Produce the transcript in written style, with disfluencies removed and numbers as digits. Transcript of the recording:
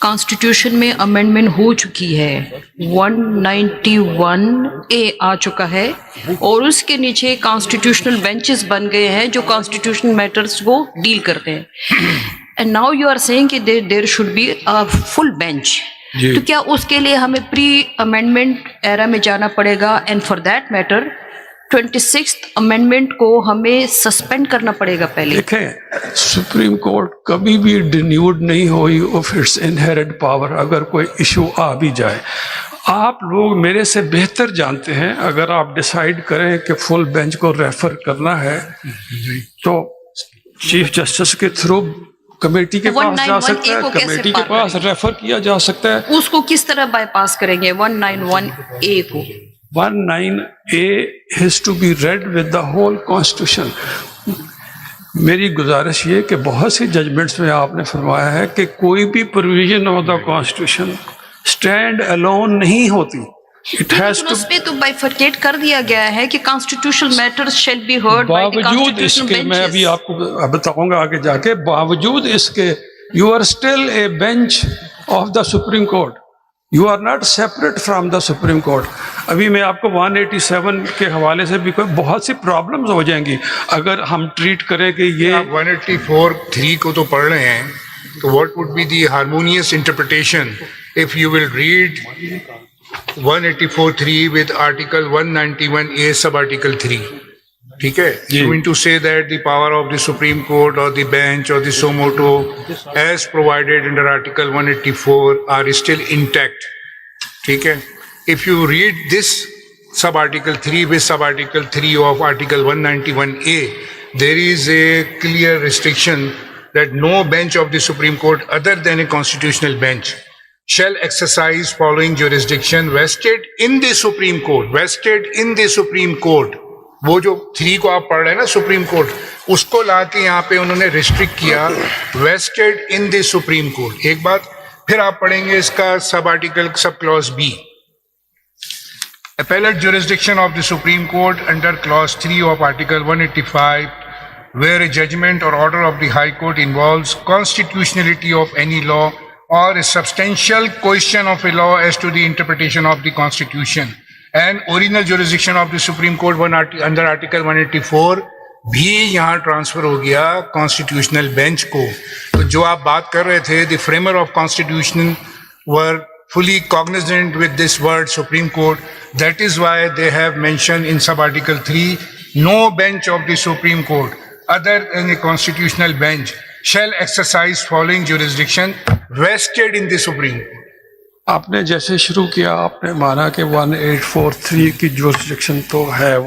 Constitution में amendment हो चुकी है, 191A आ चुका है और उसके नीचे कॉन्स्टिट्यूशनल बेंचेस बन गए हैं जो कॉन्स्टिट्यूशनल मैटर्स को डील करते हैं। And now you are saying कि there should be a full bench. तो क्या उसके लिए हमें प्री अमेंडमेंट एरा में जाना पड़ेगा? And for that matter 26th amendment को हमें सस्पेंड करना पड़ेगा पहले। देखें, सुप्रीम कोर्ट कभी भी रिन्यूड नहीं हुई ऑफ इट्स इनहेरेंट पावर। अगर कोई इशू आ भी जाए, आप लोग मेरे से बेहतर जानते हैं, अगर आप डिसाइड करें कि फुल बेंच को रेफर करना है तो चीफ जस्टिस के थ्रू कमेटी के पास जा सकता है, कमेटी के पास रेफर किया जा सकता है। उसको किस तरह बाईपास करेंगे 191A को? 19A has to be read with the whole constitution। मेरी गुजारिश ये कि बहुत सी जजमेंट्स में आपने फरमाया है कि कोई भी provision of the constitution stand alone नहीं होती। इट हैज टू, उसपे तो बाइफरकेट कर दिया गया है कि constitutional matters shall be heard by the बावजूद इसके, मैं अभी आपको बताऊंगा आगे जाके, बावजूद इसके you are still a bench of the supreme court. You are not separate from the supreme court. अभी मैं आपको 187 के हवाले से भी कोई बहुत सी प्रॉब्लम्स हो जाएंगी अगर हम ट्रीट करें कि ये 184(3) को तो पढ़ रहे हैं, तो what would be the harmonious interpretation if you will read 184(3) with article 191A sub article 3? ठीक है, you mean to say that the power of the Supreme Court or the bench or the suo motu as provided under Article 184 are still intact? ठीक है, if you read this sub article 3 with sub article 3 of article 191A, there is a clear restriction that no bench of the Supreme Court other than a constitutional bench shall exercise following jurisdiction vested in the Supreme Court, vested in the Supreme Court। वो जो 3 को आप पढ़ रहे हैं ना, supreme court, उसको लाके यहाँ पे उन्होंने रिस्ट्रिक्ट किया, vested in the supreme court. एक बात फिर आप पढ़ेंगे इसका sub article sub clause B, appellate jurisdiction of the Supreme Court under clause 3 of article 185 where a judgment or order of the High Court involves constitutionality of any law or a substantial question of a law as to the interpretation of the Constitution and original jurisdiction of the Supreme Court under article 184 भी यहाँ transfer हो गया constitutional bench को। तो जो आप बात कर रहे थे, the framer of constitution were fully cognizant with this word Supreme Court. That is why they have mentioned in sub article 3, no bench of the Supreme Court other than a constitutional bench shall exercise following jurisdiction vested in the Supreme Court। आपने जैसे शुरू किया, आपने माना कि 1843 की jurisdiction तो है।